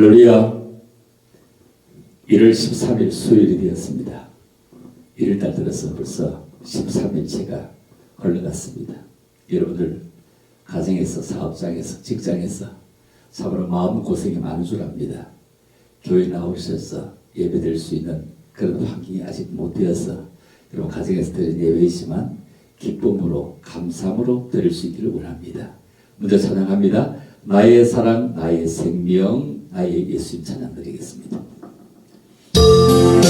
할렐루야. 1월 13일 수요일이 되었습니다. 1월달 들어서 벌써 13일째가 흘러갔습니다. 여러분들 가정에서, 사업장에서, 직장에서 참으로 마음고생이 많은 줄 압니다. 교회 나오셔서 예배드릴 수 있는 그런 환경이 아직 못 되어서 여러분 가정에서 드리는 예배이지만 기쁨으로 감사함으로 드릴 수 있기를 원합니다. 먼저 찬양합니다. 나의 사랑, 나의 생명, 나의 예수님 찬양 드리겠습니다. 나의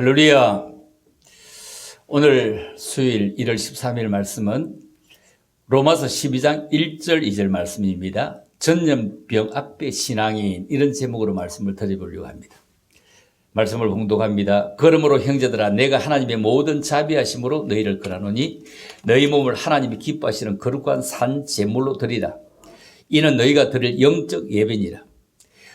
할렐루야. 오늘 수요일 1월 13일 말씀은 로마서 12장 1절 2절 말씀입니다. 전염병 앞에 신앙인, 이런 제목으로 말씀을 드려보려고 합니다. 말씀을 봉독합니다. 그러므로 형제들아, 내가 하나님의 모든 자비하심으로 너희를 권하노니 너희 몸을 하나님이 기뻐하시는 거룩한 산 제물로 드리라. 이는 너희가 드릴 영적 예배니라.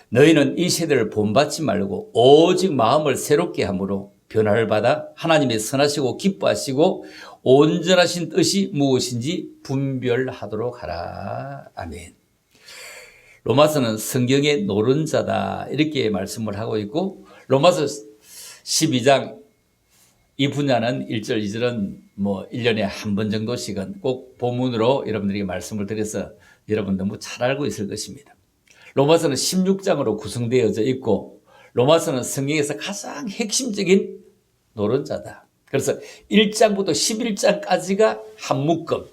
너희는 이 세대를 본받지 말고 오직 마음을 새롭게 함으로 변화를 받아 하나님의 선하시고 기뻐하시고 온전하신 뜻이 무엇인지 분별하도록 하라. 아멘. 로마서는 성경의 노른자다, 이렇게 말씀을 하고 있고, 로마서 12장 이 분야는 1절 2절은 1년에 한 번 정도씩은 꼭 본문으로 여러분들에게 말씀을 드려서 여러분 너무 잘 알고 있을 것입니다. 로마서는 16장으로 구성되어져 있고, 로마서는 성경에서 가장 핵심적인 노른자다. 그래서 1장부터 11장까지가 한 묶음,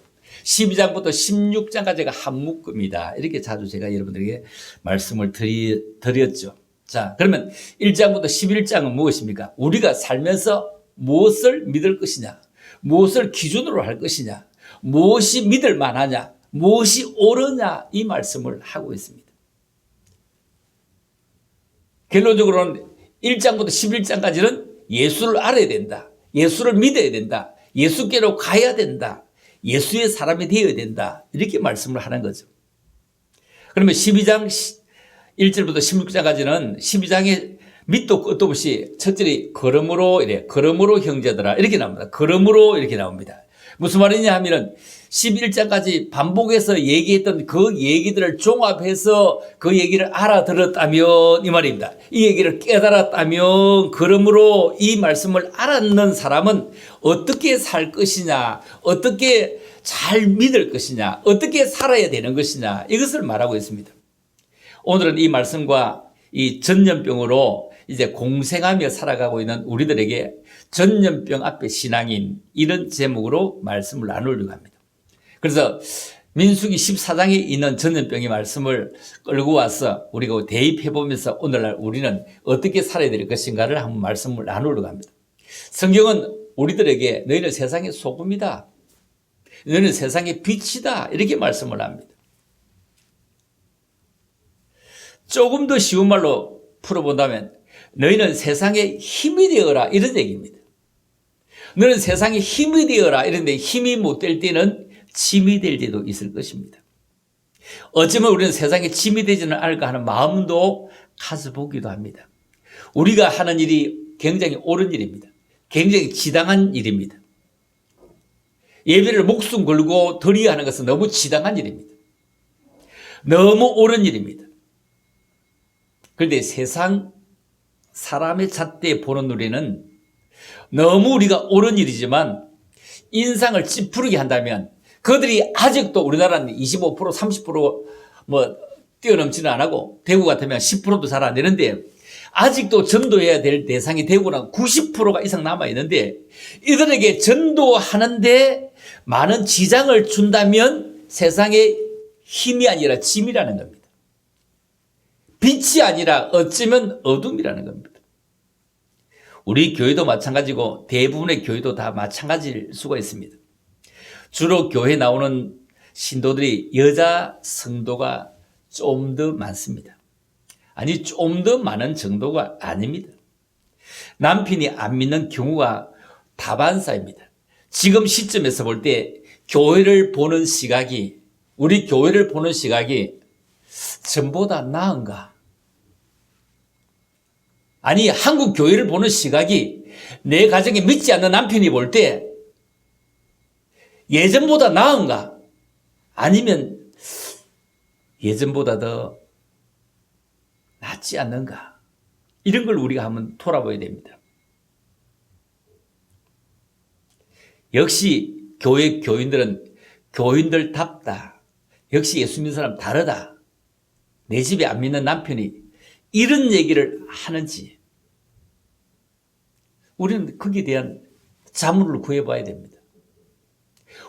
12장부터 16장까지가 한 묶음이다. 이렇게 자주 제가 여러분들에게 말씀을 드렸죠. 자, 그러면 1장부터 11장은 무엇입니까? 우리가 살면서 무엇을 믿을 것이냐, 무엇을 기준으로 할 것이냐, 무엇이 믿을 만하냐, 무엇이 옳으냐, 이 말씀을 하고 있습니다. 결론적으로는 1장부터 11장까지는 예수를 알아야 된다, 예수를 믿어야 된다, 예수께로 가야 된다, 예수의 사람이 되어야 된다, 이렇게 말씀을 하는 거죠. 그러면 12장 1절부터 16장까지는 12장의 밑도 끝도 없이 첫절이 그러므로 형제들아, 이렇게 나옵니다. 그러므로 이렇게 나옵니다. 무슨 말이냐 하면은 11장까지 반복해서 얘기했던 그 얘기들을 종합해서 그 얘기를 알아들었다면, 이 말입니다. 이 얘기를 깨달았다면, 그러므로 이 말씀을 알았는 사람은 어떻게 살 것이냐, 어떻게 잘 믿을 것이냐, 어떻게 살아야 되는 것이냐, 이것을 말하고 있습니다. 오늘은 이 말씀과 이 전염병으로 이제 공생하며 살아가고 있는 우리들에게 전염병 앞에 신앙인, 이런 제목으로 말씀을 나누려고 합니다. 그래서 민수기 14장에 있는 전염병의 말씀을 끌고 와서 우리가 대입해보면서 오늘날 우리는 어떻게 살아야 될 것인가를 한번 말씀을 나누려고 합니다. 성경은 우리들에게 너희는 세상의 소금이다, 너희는 세상의 빛이다, 이렇게 말씀을 합니다. 조금 더 쉬운 말로 풀어본다면 너희는 세상의 힘이 되어라, 이런 얘기입니다. 너는 세상의 힘이 되어라, 이런데 힘이 못 될 때는 짐이 될 때도 있을 것입니다. 어쩌면 우리는 세상에 짐이 되지는 않을까 하는 마음도 가져보기도 합니다. 우리가 하는 일이 굉장히 옳은 일입니다. 굉장히 지당한 일입니다. 예배를 목숨 걸고 드려야 하는 것은 너무 지당한 일입니다. 너무 옳은 일입니다. 그런데 세상 사람의 잣대 보는 우리는 너무 우리가 옳은 일이지만 인상을 찌푸르게 한다면, 그들이 아직도 우리나라는 25%, 30% 뛰어넘지는 안 하고, 대구 같으면 10%도 잘 안 되는데, 아직도 전도해야 될 대상이 대구는 90%가 이상 남아있는데, 이들에게 전도하는데 많은 지장을 준다면 세상의 힘이 아니라 짐이라는 겁니다. 빛이 아니라 어쩌면 어둠이라는 겁니다. 우리 교회도 마찬가지고 대부분의 교회도 다 마찬가지일 수가 있습니다. 주로 교회에 나오는 신도들이 여자 성도가 좀 더 많습니다. 아니, 좀 더 많은 정도가 아닙니다. 남편이 안 믿는 경우가 다반사입니다. 지금 시점에서 볼 때 교회를 보는 시각이, 우리 교회를 보는 시각이 전보다 나은가? 아니, 한국 교회를 보는 시각이 내 가정에 믿지 않는 남편이 볼 때 예전보다 나은가? 아니면 예전보다 더 낫지 않는가? 이런 걸 우리가 한번 돌아봐야 됩니다. 역시 교회 교인들은 교인들답다. 역시 예수 믿는 사람 다르다. 내 집에 안 믿는 남편이 이런 얘기를 하는지, 우리는 거기에 대한 자문을 구해봐야 됩니다.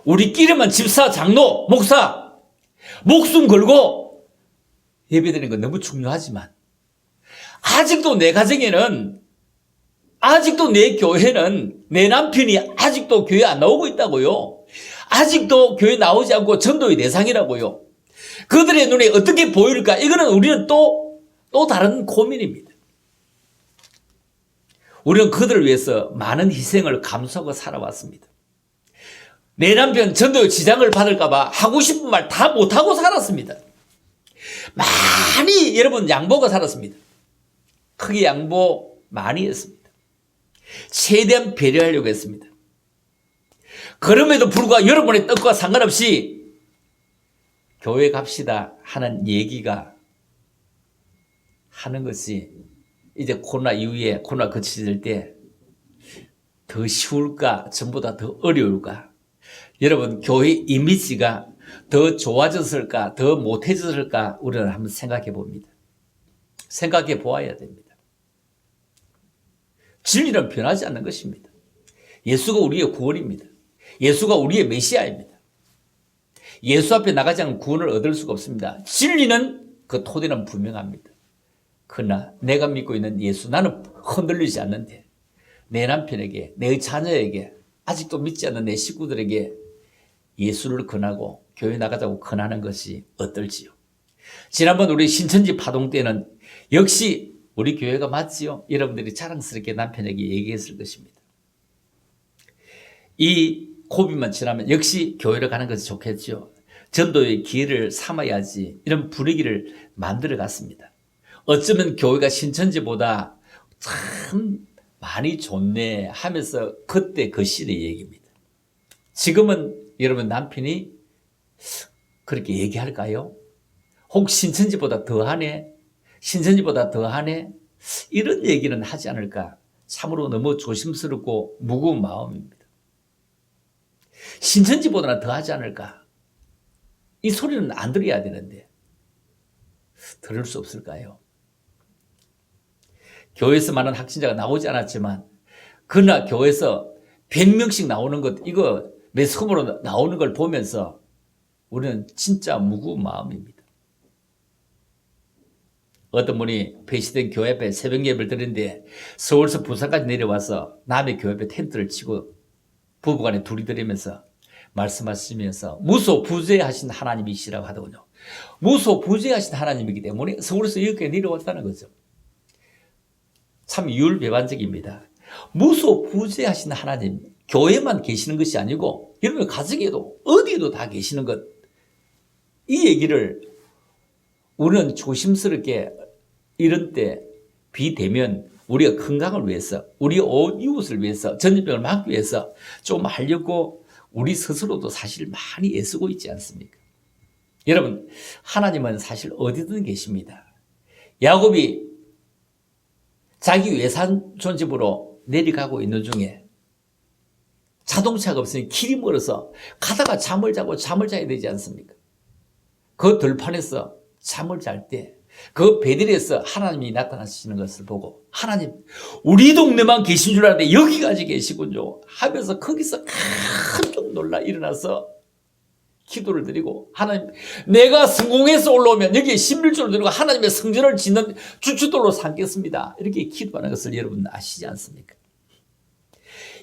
우리끼리만 집사, 장로, 목사 목숨 걸고 예배드리는 건 너무 중요하지만, 아직도 내 가정에는 아직도 내 교회는 내 남편이 아직도 교회 안 나오고 있다고요. 아직도 교회 나오지 않고 전도의 대상이라고요. 그들의 눈에 어떻게 보일까? 이거는 우리는 또 다른 고민입니다. 우리는 그들을 위해서 많은 희생을 감수하고 살아왔습니다. 내 남편 전도의 지장을 받을까봐 하고 싶은 말 다 못하고 살았습니다. 많이 여러분 양보가 살았습니다. 크게 양보 많이 했습니다. 최대한 배려하려고 했습니다. 그럼에도 불구하고 여러분의 뜻과 상관없이 교회 갑시다 하는 얘기가 하는 것이 이제 코로나 이후에 코로나 거치질 때 더 쉬울까 전보다 더 어려울까? 여러분 교회 이미지가 더 좋아졌을까 더 못해졌을까 우리는 한번 생각해 봅니다. 생각해 보아야 됩니다. 진리는 변하지 않는 것입니다. 예수가 우리의 구원입니다. 예수가 우리의 메시아입니다. 예수 앞에 나가지 않으면 구원을 얻을 수가 없습니다. 진리는 그 토대는 분명합니다. 그러나 내가 믿고 있는 예수, 나는 흔들리지 않는데 내 남편에게, 내 자녀에게, 아직도 믿지 않는 내 식구들에게 예수를 권하고 교회 나가자고 권하는 것이 어떨지요. 지난번 우리 신천지 파동 때는 역시 우리 교회가 맞지요. 여러분들이 자랑스럽게 남편에게 얘기했을 것입니다. 이 고비만 지나면 역시 교회를 가는 것이 좋겠죠. 전도의 기회를 삼아야지 이런 분위기를 만들어 갔습니다. 어쩌면 교회가 신천지보다 참 많이 좋네 하면서 그때 그 시대의 얘기입니다. 지금은 여러분 남편이 그렇게 얘기할까요? 혹 신천지보다 더하네? 신천지보다 더하네? 이런 얘기는 하지 않을까? 참으로 너무 조심스럽고 무거운 마음입니다. 신천지보다는 더하지 않을까? 이 소리는 안 들어야 되는데 들을 수 없을까요? 교회에서 많은 확진자가 나오지 않았지만 그러나 교회에서 100명씩 나오는 것, 이거 매스컴으로 나오는 걸 보면서 우리는 진짜 무거운 마음입니다. 어떤 분이 폐쇄된 교회 앞에 새벽 예배를 드리는데 서울에서 부산까지 내려와서 남의 교회 앞에 텐트를 치고 부부간에 둘이 드리면서 말씀하시면서 무소부재하신 하나님이시라고 하더군요. 무소부재하신 하나님이기 때문에 서울에서 여기까지 내려왔다는 거죠. 참 유율배반적입니다. 무소부재하신 하나님, 교회만 계시는 것이 아니고 여러분 가정에도 어디에도 다 계시는 것, 이 얘기를 우리는 조심스럽게 이런 때 비대면 우리가 건강을 위해서, 우리 이웃을 위해서, 전염병을 막기 위해서 좀 하려고 우리 스스로도 사실 많이 애쓰고 있지 않습니까? 여러분, 하나님은 사실 어디든 계십니다. 야곱이 자기 외삼촌 집으로 내려가고 있는 중에 자동차가 없으니 길이 멀어서 가다가 잠을 자고 잠을 자야 되지 않습니까? 그 들판에서 잠을 잘 때 그 베들에서 하나님이 나타나시는 것을 보고 하나님, 우리 동네만 계신 줄 알았는데 여기까지 계시군요 하면서 거기서 깜짝 놀라 일어나서 기도를 드리고, 하나님, 내가 성공해서 올라오면 여기에 11조를 드리고 하나님의 성전을 짓는 주춧돌로 삼겠습니다. 이렇게 기도하는 것을 여러분 아시지 않습니까?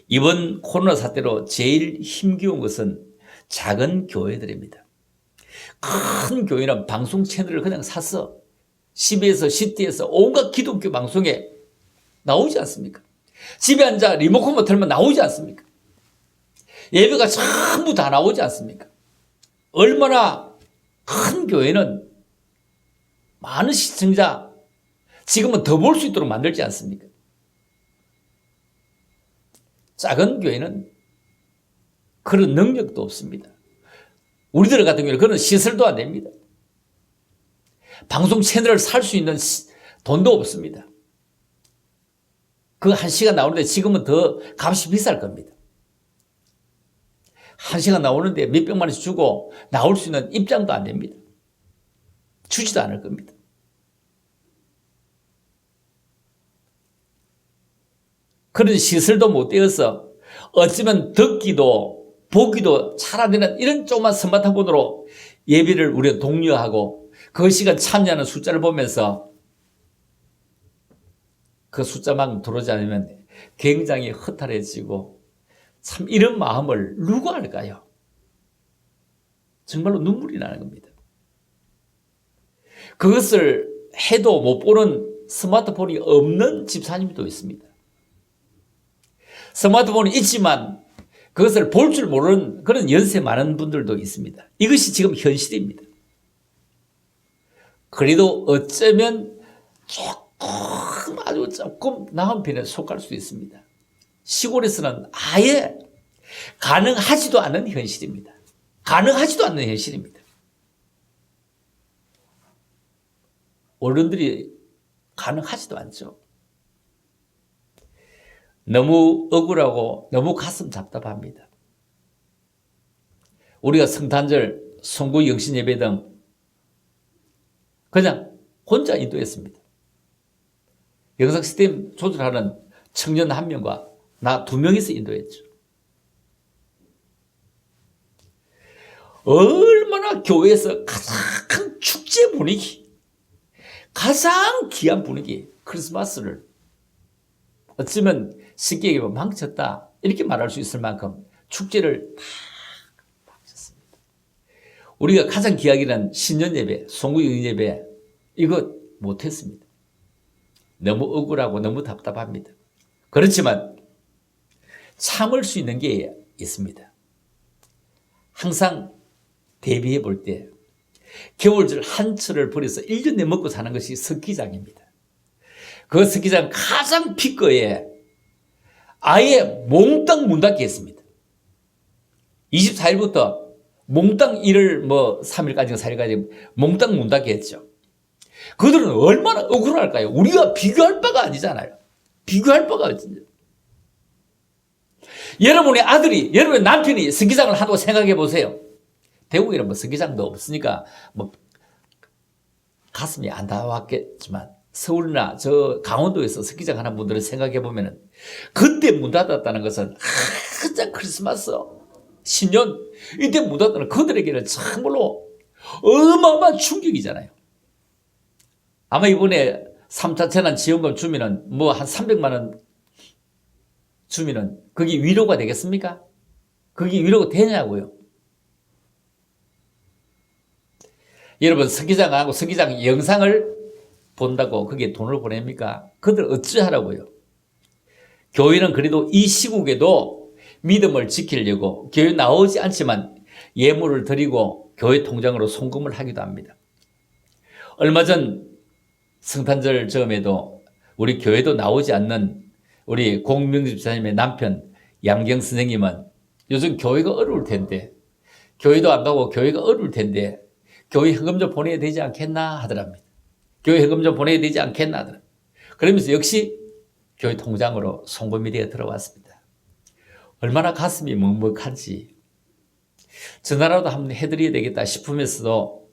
이번 코로나 사태로 제일 힘겨운 것은 작은 교회들입니다. 큰 교회는 방송 채널을 그냥 사서 CBS, CT에서 온갖 기독교 방송에 나오지 않습니까? 집에 앉아 리모컨만 틀면 나오지 않습니까? 예배가 전부 다 나오지 않습니까? 얼마나 큰 교회는 많은 시청자, 지금은 더 볼 수 있도록 만들지 않습니까? 작은 교회는 그런 능력도 없습니다. 우리들 같은 경우는 그런 시설도 안 됩니다. 방송 채널을 살 수 있는 돈도 없습니다. 그 한 시간 나오는데 지금은 더 값이 비쌀 겁니다. 한 시간 나오는데 몇백만 원씩 주고 나올 수 있는 입장도 안 됩니다. 주지도 않을 겁니다. 그런 시설도 못 되어서 어쩌면 듣기도 보기도 잘 안 되는 이런 조그만 스마트폰으로 예배를 우리가 독려하고 그 시간 참여하는 숫자를 보면서 그 숫자만 들어오지 않으면 굉장히 허탈해지고 참 이런 마음을 누가 알까요? 정말로 눈물이 나는 겁니다. 그것을 해도 못 보는 스마트폰이 없는 집사님도 있습니다. 스마트폰이 있지만 그것을 볼 줄 모르는 그런 연세 많은 분들도 있습니다. 이것이 지금 현실입니다. 그래도 어쩌면 조금 아주 조금 나은 편에 속할 수 있습니다. 시골에서는 아예 가능하지도 않은 현실입니다. 가능하지도 않는 현실입니다. 어른들이 가능하지도 않죠. 너무 억울하고 너무 가슴 답답합니다. 우리가 성탄절, 송구 영신예배 등 그냥 혼자 인도했습니다. 영상 시스템 조절하는 청년 1명과 나 2명이서 인도했죠. 얼마나 교회에서 가장 축제 분위기, 가장 귀한 분위기, 크리스마스를 어쩌면 쉽게 얘기하면 망쳤다 이렇게 말할 수 있을 만큼 축제를 다 망쳤습니다. 우리가 가장 귀하기는 신년 예배, 송구 영신 예배 이거 못했습니다. 너무 억울하고 너무 답답합니다. 그렇지만 참을 수 있는 게 있습니다. 항상 대비해 볼 때 겨울철 한철을 벌여서 1년 내 먹고 사는 것이 스키장입니다. 그 스키장 가장 피거에 아예 몽땅 문 닫게 했습니다. 24일부터 몽땅 1월 3일까지 4일까지 몽땅 문 닫게 했죠. 그들은 얼마나 억울할까요? 우리가 비교할 바가 아니잖아요. 비교할 바가 아니죠. 여러분의 아들이, 여러분의 남편이 스키장을 한다고 생각해 보세요. 대구에는 스키장도 없으니까 가슴이 안 닿았겠지만 서울이나 저 강원도에서 스키장 하는 분들을 생각해 보면은 그때 문 닫았다는 것은 가장 크리스마스, 신년 이때 문 닫았다는 그들에게는 참으로 어마어마한 충격이잖아요. 아마 이번에 3차 재난 지원금 주면은 한 300만 원 주면은 그게 위로가 되겠습니까? 그게 위로가 되냐고요. 여러분 스키장하고 스키장 영상을 본다고 그게 돈을 보냅니까? 그들 어찌하라고요? 교회는 그래도 이 시국에도 믿음을 지키려고 교회 나오지 않지만 예물을 드리고 교회 통장으로 송금을 하기도 합니다. 얼마 전 성탄절 즈음에도 우리 교회도 나오지 않는 우리 공명집 집사님의 남편 양경 선생님은 요즘 교회가 어려울 텐데 교회도 안 가고 교회가 어려울 텐데 교회 현금 좀 보내야 되지 않겠나 하더랍니다. 교회 현금 좀 보내야 되지 않겠나 하더랍니다. 그러면서 역시 교회 통장으로 송금이 되어 들어왔습니다. 얼마나 가슴이 먹먹한지 전화라도 한번 해드려야 되겠다 싶으면서도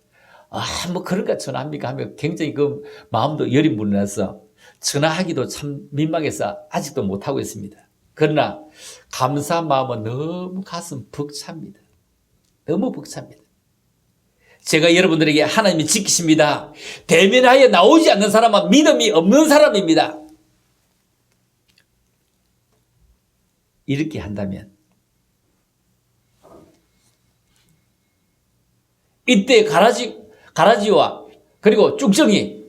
그런가 전화합니까 하면 굉장히 그 마음도 열이 물러나서 전화하기도 참 민망해서 아직도 못하고 있습니다. 그러나 감사한 마음은 너무 가슴 벅찹니다. 너무 벅찹니다. 제가 여러분들에게 하나님이 지키십니다. 대면하여 나오지 않는 사람은 믿음이 없는 사람입니다. 이렇게 한다면 이때 가라지와 그리고 쭉정이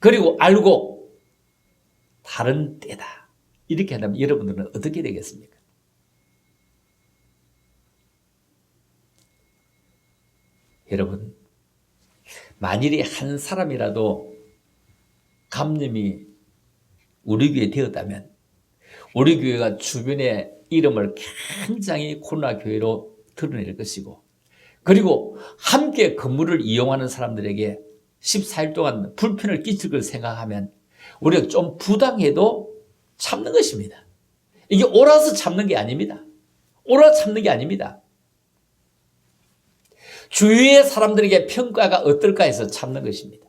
그리고 알고 다른 때다. 이렇게 한다면 여러분들은 어떻게 되겠습니까? 여러분, 만일에 한 사람이라도 감염이 우리 교회에 되었다면 우리 교회가 주변의 이름을 굉장히 코로나 교회로 드러낼 것이고 그리고 함께 건물을 이용하는 사람들에게 14일 동안 불편을 끼칠 걸 생각하면 우리가 좀 부당해도 참는 것입니다. 이게 옳아서 참는 게 아닙니다. 옳아 참는 게 아닙니다. 주위의 사람들에게 평가가 어떨까 해서 참는 것입니다.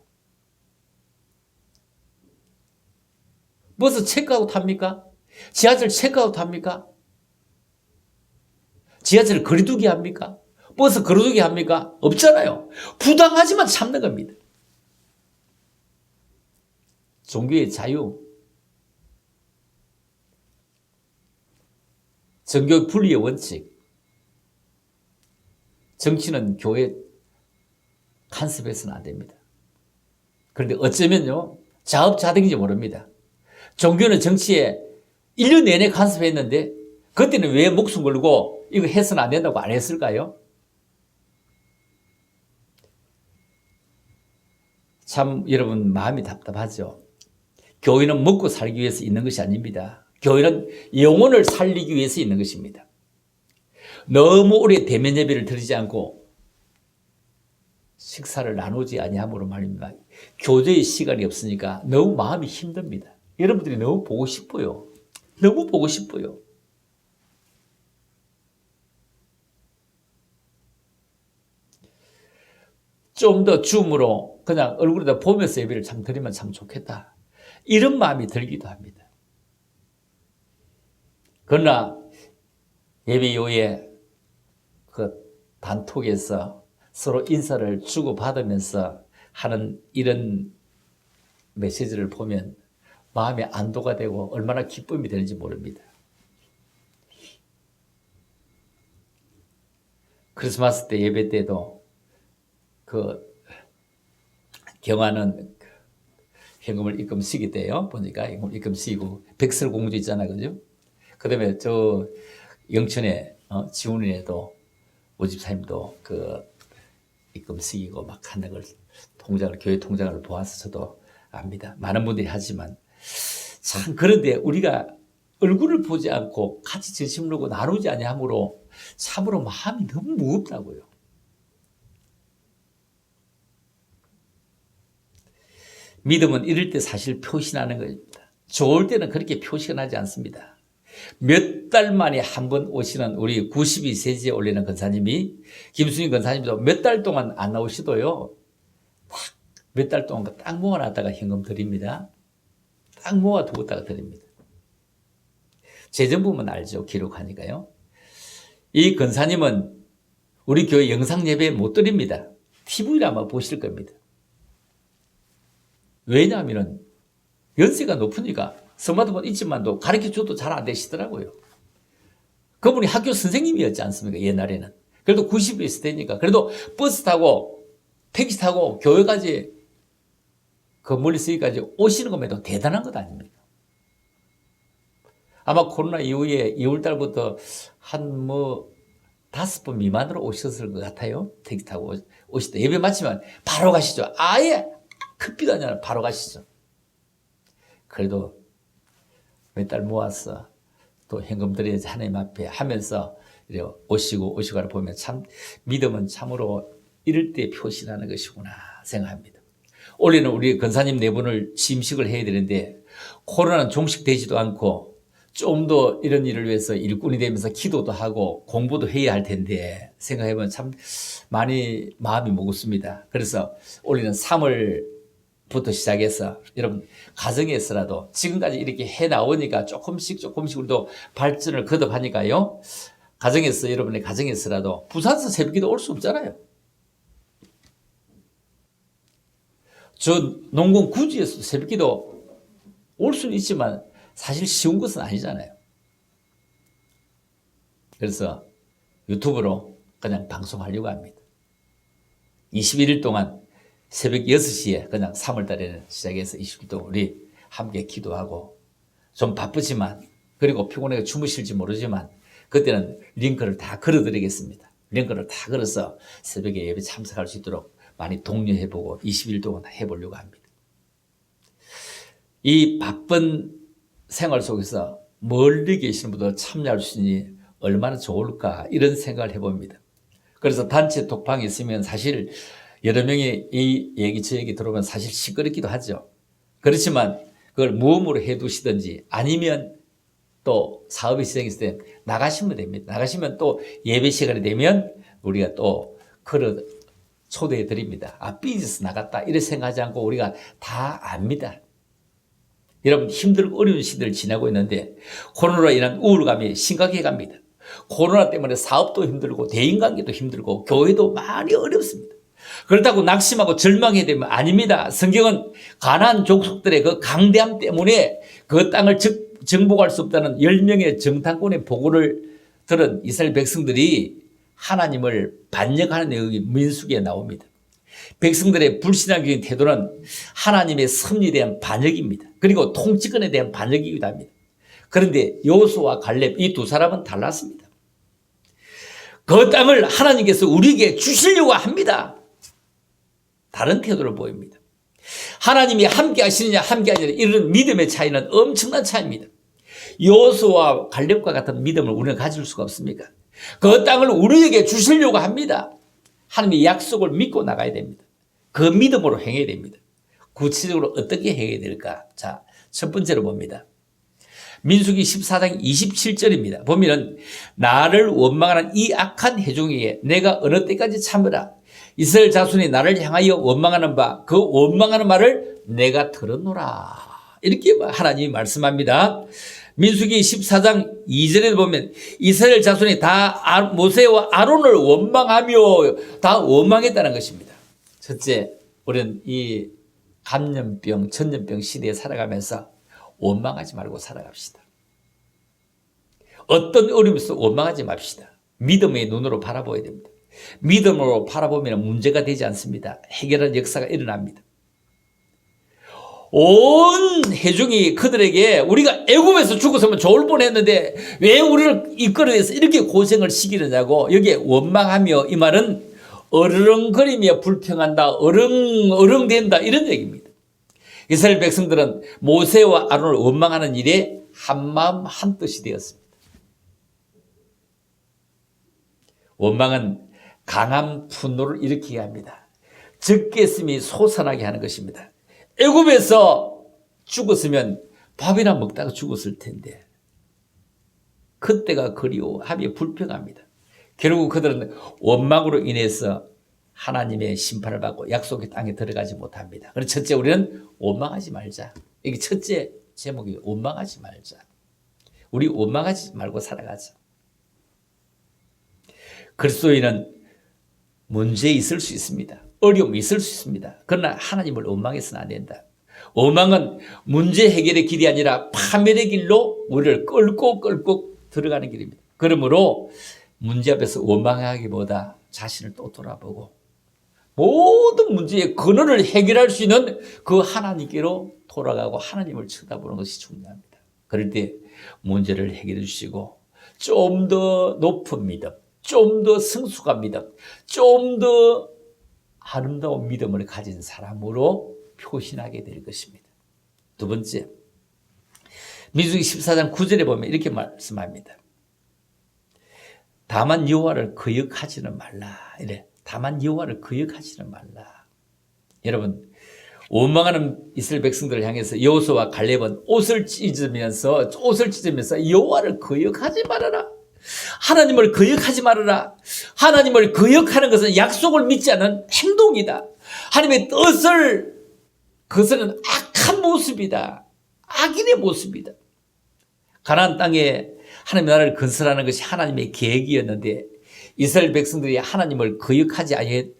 버스 체크아웃 합니까? 지하철 체크아웃 합니까? 지하철 거리두기 합니까? 버스 거리두기 합니까? 없잖아요. 부당하지만 참는 겁니다. 종교의 자유. 정교 분리의 원칙. 정치는 교회 간섭해서는 안 됩니다. 그런데 어쩌면요, 자업자득인지 모릅니다. 종교는 정치에 1년 내내 간섭했는데 그때는 왜 목숨 걸고 이거 해서는 안 된다고 안 했을까요? 참 여러분 마음이 답답하죠. 교회는 먹고 살기 위해서 있는 것이 아닙니다. 교회는 영혼을 살리기 위해서 있는 것입니다. 너무 오래 대면 예배를 드리지 않고 식사를 나누지 아니함으로 말입니다. 교제의 시간이 없으니까 너무 마음이 힘듭니다. 여러분들이 너무 보고 싶어요. 너무 보고 싶어요. 좀 더 줌으로 그냥 얼굴에다 보면서 예배를 참 드리면 참 좋겠다. 이런 마음이 들기도 합니다. 그러나 예배 이후에 그 단톡에서 서로 인사를 주고받으면서 하는 이런 메시지를 보면 마음에 안도가 되고 얼마나 기쁨이 되는지 모릅니다. 크리스마스 때 예배 때도 그 경화는 현금을 입금 시기 때요. 보니까 입금 시기고 백설공주 있잖아요. 그죠? 그 다음에 저 영천에 지훈이에도 오집사님도 그 입금 시기고 막 하는 걸 통장을 교회 통장을 보아서 저도 압니다. 많은 분들이 하지만 참 그런데 우리가 얼굴을 보지 않고 같이 진심을 놓고 나누지 아니함으로 참으로 마음이 너무 무겁다고요. 믿음은 이럴 때 사실 표시나는 겁니다. 좋을 때는 그렇게 표시가 나지 않습니다. 몇 달 만에 한 번 오시는 우리 92세지에 올리는 권사님이 김순희 권사님도 몇 달 동안 안 나오시도요. 몇 달 동안 딱 모아놨다가 현금 드립니다. 딱 모아두었다가 드립니다. 재정부만 알죠. 기록하니까요. 이 권사님은 우리 교회 영상 예배 못 드립니다. TV를 아마 보실 겁니다. 왜냐하면 연세가 높으니까 스마트폰 있지만도 가르쳐줘도 잘 안 되시더라고요. 그분이 학교 선생님이었지 않습니까? 옛날에는. 그래도 90이 있을 테니까. 그래도 버스 타고 택시 타고 교회까지 그 멀리서기까지 오시는 것만도 대단한 것 아닙니까? 아마 코로나 이후에 2월달부터 한 5번 미만으로 오셨을 것 같아요. 택시 타고 오실 때 예배 마치면 바로 가시죠. 아예 급비도 아니라 바로 가시죠. 그래도 몇 달 모아서 또 현금 드려야지 하나님 앞에 하면서 오시고를 보면 참 믿음은 참으로 이럴 때 표시나는 것이구나 생각합니다. 올해는 우리 권사님 네 분을 취임식을 해야 되는데 코로나는 종식되지도 않고 좀 더 이런 일을 위해서 일꾼이 되면서 기도도 하고 공부도 해야 할 텐데 생각해보면 참 많이 마음이 무겁습니다. 그래서 올해는 3월부터 시작해서 여러분 가정에서라도 지금까지 이렇게 해나오니까 조금씩 우리도 발전을 거듭하니까요. 가정에서 여러분의 가정에서라도 부산서 새벽기도 올 수 없잖아요. 저 농군 구지에서 새벽기도 올 수는 있지만 사실 쉬운 것은 아니잖아요. 그래서 유튜브로 그냥 방송하려고 합니다. 21일 동안 새벽 6시에 그냥 3월달에는 시작해서 20일 동안 우리 함께 기도하고 좀 바쁘지만 그리고 피곤해서 주무실지 모르지만 그때는 링크를 다 걸어드리겠습니다. 링크를 다 걸어서 새벽에 예배 참석할 수 있도록 많이 독려해보고 20일 동안 해보려고 합니다. 이 바쁜 생활 속에서 멀리 계시는 분들 참여할 수 있으니 얼마나 좋을까 이런 생각을 해봅니다. 그래서 단체 톡방이 있으면 사실 여러 명이 이 얘기 저 얘기 들어오면 사실 시끄럽기도 하죠. 그렇지만 그걸 모험으로 해두시든지 아니면 또 사업이 시작했을 때 나가시면 됩니다. 나가시면 또 예배 시간이 되면 우리가 또 걸어 초대해 드립니다. 삐져서 나갔다 이렇게 생각하지 않고 우리가 다 압니다. 여러분 힘들고 어려운 시대를 지나고 있는데 코로나로 인한 우울감이 심각해 갑니다. 코로나 때문에 사업도 힘들고 대인관계도 힘들고 교회도 많이 어렵습니다. 그렇다고 낙심하고 절망해야 되면 아닙니다. 성경은 가나안 족속들의 그 강대함 때문에 그 땅을 정복할 수 없다는 10명의 정탐꾼의 보고를 들은 이스라엘 백성들이 하나님을 반역하는 내용이 민수기에 나옵니다. 백성들의 불신앙적인 태도는 하나님의 섭리에 대한 반역입니다. 그리고 통치권에 대한 반역이기도 합니다. 그런데 여호수아와 갈렙 이 두 사람은 달랐습니다. 그 땅을 하나님께서 우리에게 주시려고 합니다. 다른 태도를 보입니다. 하나님이 함께 하시느냐 함께 하느냐 이런 믿음의 차이는 엄청난 차이입니다. 여호수아와 갈렙과 같은 믿음을 우리는 가질 수가 없습니까? 그 땅을 우리에게 주시려고 합니다. 하나님의 약속을 믿고 나가야 됩니다. 그 믿음으로 행해야 됩니다. 구체적으로 어떻게 행해야 될까? 자, 첫 번째로 봅니다. 민수기 14장 27절입니다. 보면은 나를 원망하는 이 악한 회중에게 내가 어느 때까지 참으라. 이스라엘 자손이 나를 향하여 원망하는 바 그 원망하는 말을 내가 들었노라. 이렇게 하나님이 말씀합니다. 민수기 14장 2절에 보면 이스라엘 자손이 다 모세와 아론을 원망하며 다 원망했다는 것입니다. 첫째, 우리는 이 감염병, 전염병 시대에 살아가면서 원망하지 말고 살아갑시다. 어떤 어려움이 있어도 원망하지 맙시다. 믿음의 눈으로 바라봐야 됩니다. 믿음으로 바라보면 문제가 되지 않습니다. 해결하는 역사가 일어납니다. 온 회중이 그들에게 우리가 애굽에서 죽었으면 좋을 뻔했는데 왜 우리를 이끌어내서 이렇게 고생을 시키느냐고 여기에 원망하며 이 말은 어르렁거리며 불평한다, 어렁된다 이런 얘기입니다. 이스라엘 백성들은 모세와 아론을 원망하는 일에 한마음 한뜻이 되었습니다. 원망은 강한 분노를 일으키게 합니다. 적개심이 솟아나게 하는 것입니다. 애굽에서 죽었으면 밥이나 먹다가 죽었을 텐데 그때가 그리워하며 불평합니다. 결국 그들은 원망으로 인해서 하나님의 심판을 받고 약속의 땅에 들어가지 못합니다. 그래서 첫째 우리는 원망하지 말자. 이게 첫째 제목이 원망하지 말자. 우리 원망하지 말고 살아가자. 그리스도인은 문제 있을 수 있습니다. 어려움이 있을 수 있습니다. 그러나 하나님을 원망해서는 안 된다. 원망은 문제 해결의 길이 아니라 파멸의 길로 우리를 끌고 들어가는 길입니다. 그러므로 문제 앞에서 원망하기보다 자신을 또 돌아보고 모든 문제의 근원을 해결할 수 있는 그 하나님께로 돌아가고 하나님을 쳐다보는 것이 중요합니다. 그럴 때 문제를 해결해 주시고 좀 더 높은 믿음, 좀 더 성숙한 믿음, 좀 더 아름다운 믿음을 가진 사람으로 표신하게 될 것입니다. 두 번째, 민수기 14장 9절에 보면 이렇게 말씀합니다. 다만 여호와를 거역하지는 말라. 이래. 다만 여호와를 거역하지는 말라. 여러분, 원망하는 이스라엘 백성들을 향해서 여호수아와 갈렙은 옷을 찢으면서 여호와를 거역하지 말아라. 하나님을 거역하지 말아라. 하나님을 거역하는 것은 약속을 믿지 않는 행동이다. 하나님의 뜻을 그것은 악한 모습이다. 악인의 모습이다. 가나안 땅에 하나님의 나라를 건설하는 것이 하나님의 계획이었는데 이스라엘 백성들이 하나님을 거역하지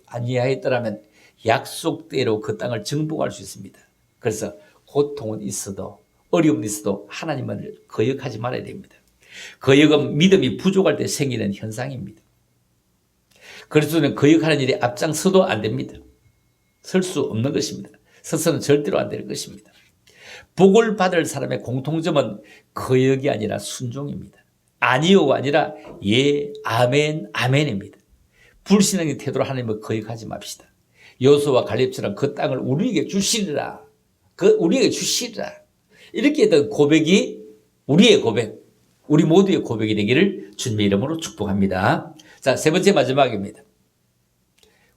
아니하였더라면 약속대로 그 땅을 정복할 수 있습니다. 그래서 고통은 있어도 어려움이 있어도 하나님을 거역하지 말아야 됩니다. 거역은 믿음이 부족할 때 생기는 현상입니다. 그리스도는 거역하는 일에 앞장서도 안 됩니다. 설 수 없는 것입니다. 서서는 절대로 안 될 것입니다. 복을 받을 사람의 공통점은 거역이 아니라 순종입니다. 아니요가 아니라 예, 아멘, 아멘입니다. 불신앙의 태도로 하나님을 거역하지 맙시다. 여호수아와 갈렙처럼 그 땅을 우리에게 주시리라. 우리에게 주시리라. 이렇게 했던 고백이 우리의 고백, 우리 모두의 고백이 되기를 주님의 이름으로 축복합니다. 자, 세 번째 마지막입니다.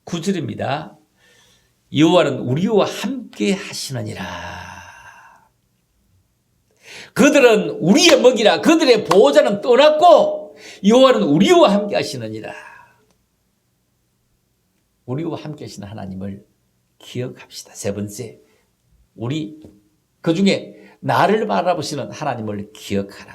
9절입니다. 여호와는 우리와 함께 하시느니라. 그들은 우리의 먹이라. 그들의 보호자는 떠났고 여호와는 우리와 함께 하시느니라. 우리와 함께 하시는 하나님을 기억합시다. 세 번째, 우리 그중에 나를 바라보시는 하나님을 기억하라.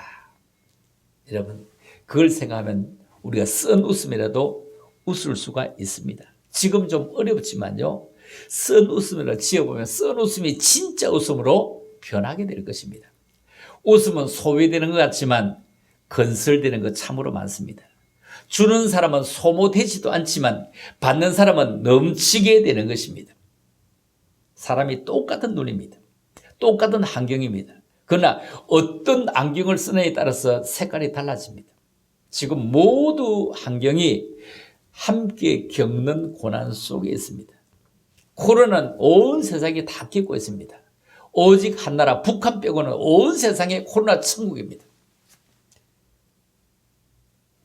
여러분, 그걸 생각하면 우리가 쓴 웃음이라도 웃을 수가 있습니다. 지금 좀 어렵지만요, 쓴 웃음이라도 지어보면 쓴 웃음이 진짜 웃음으로 변하게 될 것입니다. 웃음은 소외되는 것 같지만 건설되는 것 참으로 많습니다. 주는 사람은 소모되지도 않지만 받는 사람은 넘치게 되는 것입니다. 사람이 똑같은 눈입니다. 똑같은 환경입니다. 그러나 어떤 안경을 쓰느냐에 따라서 색깔이 달라집니다. 지금 모두 환경이 함께 겪는 고난 속에 있습니다. 코로나는 온 세상에 다 겪고 있습니다. 오직 한 나라 북한 빼고는 온 세상에 코로나 천국입니다.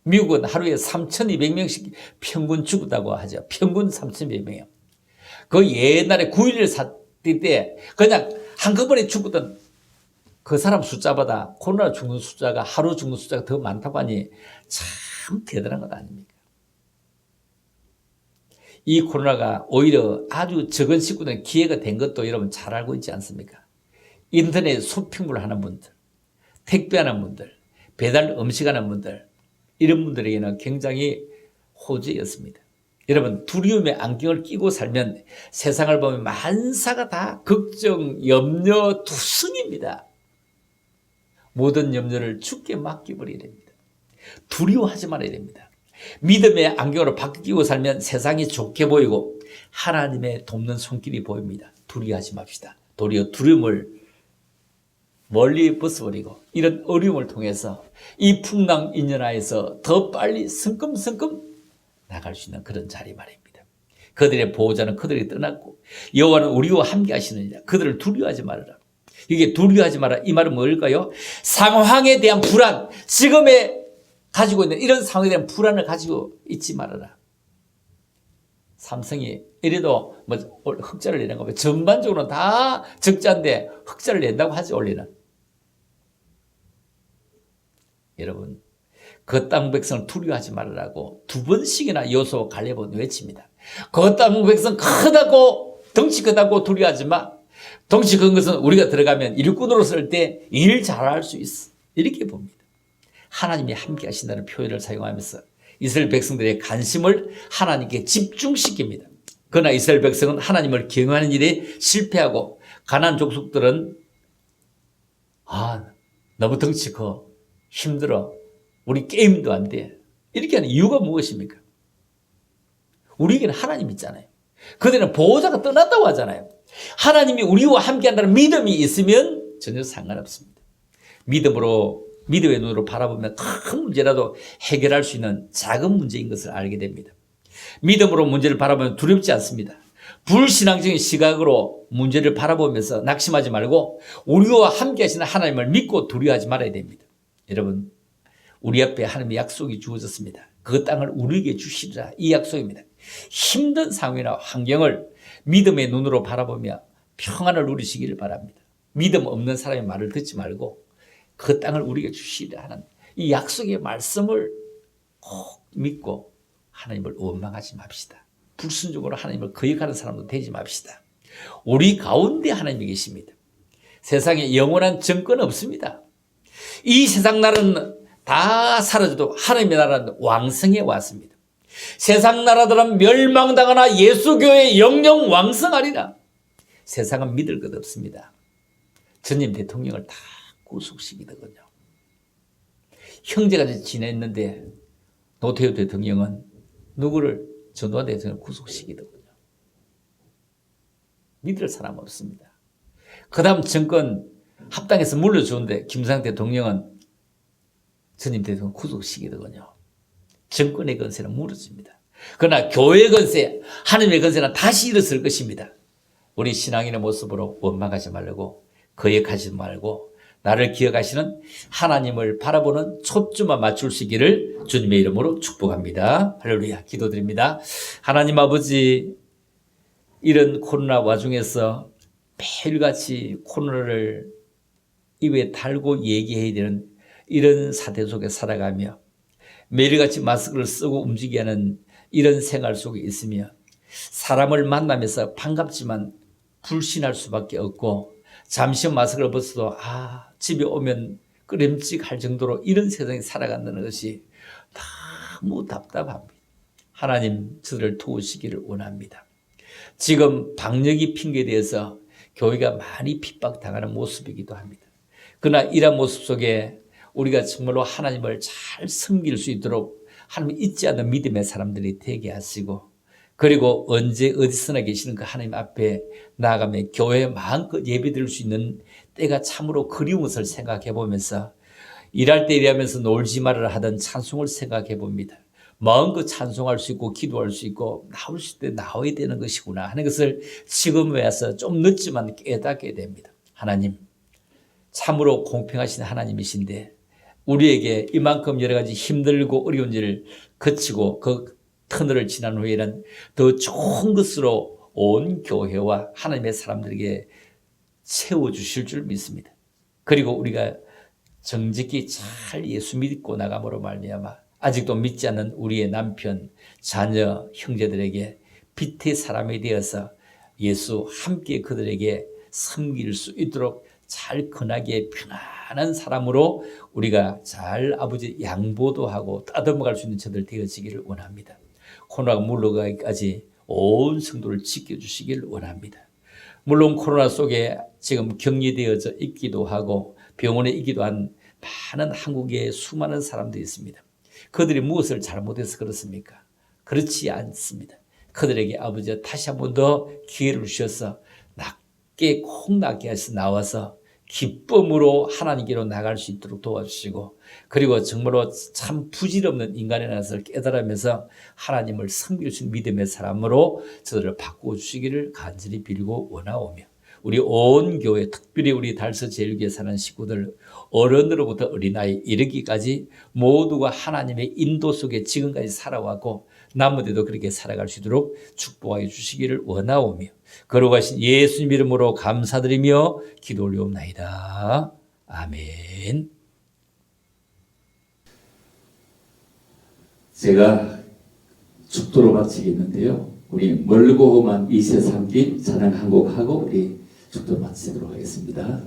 미국은 하루에 3,200명씩 평균 죽었다고 하죠. 평균 3,200명이요. 그 옛날에 9.11 사태 때 그냥 한꺼번에 죽었던 그 사람 숫자보다 코로나 죽는 숫자가 하루 죽는 숫자가 더 많다고 하니 참 대단한 것 아닙니까? 이 코로나가 오히려 아주 적은 식구들은 기회가 된 것도 여러분 잘 알고 있지 않습니까? 인터넷 쇼핑몰 하는 분들, 택배하는 분들, 배달 음식하는 분들, 이런 분들에게는 굉장히 호재였습니다. 여러분, 두려움의 안경을 끼고 살면 세상을 보면 만사가 다 걱정, 염려, 투성입니다. 모든 염려를 주께 맡겨버려야 됩니다. 두려워하지 말아야 됩니다. 믿음의 안경으로 바뀌고 살면 세상이 좋게 보이고 하나님의 돕는 손길이 보입니다. 두려워하지 맙시다. 도리어 두려움을 멀리 벗어버리고 이런 어려움을 통해서 이 풍랑인연하에서 더 빨리 성큼성큼 나갈 수 있는 그런 자리 말입니다. 그들의 보호자는 그들이 떠났고 여호와는 우리와 함께 하시느니라. 그들을 두려워하지 말아라. 이게 두려워하지 마라. 이 말은 뭘까요? 상황에 대한 불안, 지금의 가지고 있는 이런 상황에 대한 불안을 가지고 있지 말아라. 삼성이 이래도 뭐 흑자를 내는 거 전반적으로 다 적자인데 흑자를 낸다고 하지 원래는. 여러분, 그 땅 백성을 두려워하지 말으라고 2번씩이나 여호수아 갈렙은 외칩니다. 그 땅 백성 크다고 덩치 크다고 두려워하지 마. 덩치 큰 것은 우리가 들어가면 일꾼으로 쓸 때 일 잘할 수 있어. 이렇게 봅니다. 하나님이 함께 하신다는 표현을 사용하면서 이스라엘 백성들의 관심을 하나님께 집중시킵니다. 그러나 이스라엘 백성은 하나님을 경외하는 일에 실패하고 가나안 족속들은 너무 덩치 커 힘들어 우리 게임도 안 돼 이렇게 하는 이유가 무엇입니까? 우리에게는 하나님 있잖아요. 그들은 보호자가 떠났다고 하잖아요. 하나님이 우리와 함께 한다는 믿음이 있으면 전혀 상관없습니다. 믿음의 눈으로 바라보면 큰 문제라도 해결할 수 있는 작은 문제인 것을 알게 됩니다. 믿음으로 문제를 바라보면 두렵지 않습니다. 불신앙적인 시각으로 문제를 바라보면서 낙심하지 말고 우리와 함께 하시는 하나님을 믿고 두려워하지 말아야 됩니다. 여러분, 우리 앞에 하나님의 약속이 주어졌습니다. 그 땅을 우리에게 주시리라. 이 약속입니다. 힘든 상황이나 환경을 믿음의 눈으로 바라보며 평안을 누리시기를 바랍니다. 믿음 없는 사람의 말을 듣지 말고 그 땅을 우리에게 주시리라 하는 이 약속의 말씀을 꼭 믿고 하나님을 원망하지 맙시다. 불순종으로 하나님을 거역하는 사람도 되지 맙시다. 우리 가운데 하나님이 계십니다. 세상에 영원한 정권 없습니다. 이 세상 나라는 다 사라져도 하나님의 나라는 왕성해 왔습니다. 세상 나라들은 멸망당하나 예수교의 영영 왕성하리라. 세상은 믿을 것 없습니다. 전임 대통령을 다 구속시키더군요. 형제가 지냈는데 노태우 대통령은 누구를 전두환 대통령을 구속시키더군요. 믿을 사람 없습니다. 그 다음 정권 합당해서 물려주는데 김대중 대통령은 전임 대통령 구속시키더군요. 정권의 건세는 무너집니다. 그러나 교회의 건세, 하나님의 건세는 다시 일어설 것입니다. 우리 신앙인의 모습으로 원망하지 말고 거역하지 말고 나를 기억하시는 하나님을 바라보는 초점만 맞출 수 있기를 주님의 이름으로 축복합니다. 할렐루야. 기도드립니다. 하나님 아버지, 이런 코로나 와중에서 매일같이 코로나를 입에 달고 얘기해야 되는 이런 사태 속에 살아가며 매일같이 마스크를 쓰고 움직여야 하는 이런 생활 속에 있으며 사람을 만나면서 반갑지만 불신할 수밖에 없고 잠시 마스크를 벗어도 집에 오면 끄림칙할 정도로 이런 세상에 살아간다는 것이 너무 답답합니다. 하나님 저들을 도우시기를 원합니다. 지금 방역이 핑계에 대해서 교회가 많이 핍박당하는 모습이기도 합니다. 그러나 이런 모습 속에 우리가 정말로 하나님을 잘 섬길 수 있도록 하나님 잊지 않는 믿음의 사람들이 되게 하시고, 그리고 언제 어디서나 계시는 그 하나님 앞에 나아가며 교회에 마음껏 예배드릴 수 있는 때가 참으로 그리운 것을 생각해 보면서, 일할 때 일하면서 놀지 말아라 하던 찬송을 생각해 봅니다. 마음껏 찬송할 수 있고 기도할 수 있고 나올 때 나와야 되는 것이구나 하는 것을 지금 와서 좀 늦지만 깨닫게 됩니다. 하나님, 참으로 공평하신 하나님이신데 우리에게 이만큼 여러 가지 힘들고 어려운 일을 거치고 그 터널을 지난 후에는 더 좋은 것으로 온 교회와 하나님의 사람들에게 채워주실 줄 믿습니다. 그리고 우리가 정직히 잘 예수 믿고 나감으로 말미암아 아직도 믿지 않는 우리의 남편, 자녀, 형제들에게 빛의 사람이 되어서 예수 함께 그들에게 섬길 수 있도록 잘 건하게 편안한 사람으로 우리가 잘 아버지 양보도 하고 따듬어갈 수 있는 저들 되어지기를 원합니다. 코로나가 물러가기까지 온 성도를 지켜주시길 원합니다. 물론 코로나 속에 지금 격리되어져 있기도 하고 병원에 있기도 한 많은 한국의 수많은 사람들이 있습니다. 그들이 무엇을 잘못해서 그렇습니까? 그렇지 않습니다. 그들에게 아버지 다시 한 번 더 기회를 주셔서 낮게 콩 낮게 하셔서 나와서 기쁨으로 하나님께로 나갈 수 있도록 도와주시고, 그리고 정말로 참 부질없는 인간의 낯을 깨달으면서 하나님을 섬길 수 있는 믿음의 사람으로 저들을 바꿔주시기를 간절히 빌고 원하오며, 우리 온 교회, 특별히 우리 달서 제일교회 사는 식구들, 어른으로부터 어린아이 이르기까지 모두가 하나님의 인도 속에 지금까지 살아왔고 남은데도 그렇게 살아갈 수 있도록 축복하여 주시기를 원하오며, 거룩하신 예수님 이름으로 감사드리며 기도 올리옵나이다. 아멘. 제가 축도로 마치겠는데요. 우리 멀고 험한 이 세상 길 찬양 한 곡 하고 우리 축도로 마치도록 하겠습니다.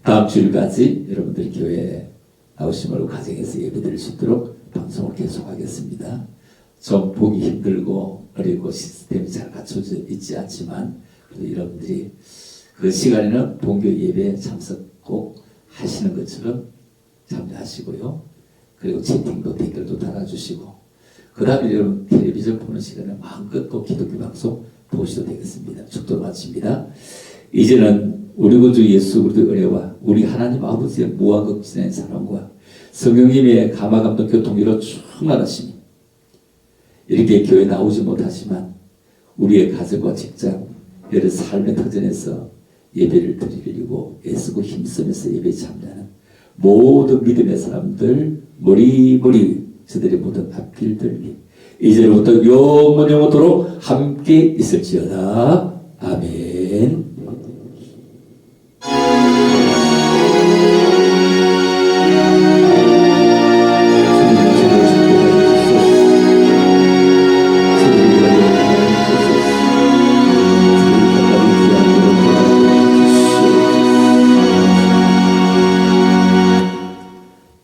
다음 주일까지 여러분들 교회에 나오시면 가정에서 예배드릴 수 있도록 방송을 계속하겠습니다. 좀 보기 힘들고 어렵고 시스템이 잘 갖춰져 있지 않지만 그래도 여러분들이 그 시간에는 본교 예배에 참석 꼭 하시는 것처럼 참여하시고요. 그리고 채팅도 댓글도 달아주시고 그 다음에 여러분 텔레비전 보는 시간에 마음껏 또 기독교 방송 보셔도 되겠습니다. 축도를 마칩니다. 이제는 우리 구주 예수 그리스도의 은혜와 우리 하나님 아버지의 무한극진의 사랑과 성령님의 감화감동 교통으로 충만하시니 이렇게 교회 나오지 못하지만 우리의 가정과 직장 여러 삶의 터전에서 예배를 드리려고 애쓰고 힘쓰면서 예배에 참여하는 모든 믿음의 사람들 머리머리 저들의 모든 앞길들이 이제부터 영원토록 함께 있을지어다. 아멘.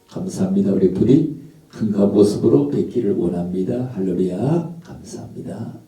감사합니다. 우리 부디 큰가 모습으로 뵙기를 원합니다. 할렐루야. 감사합니다.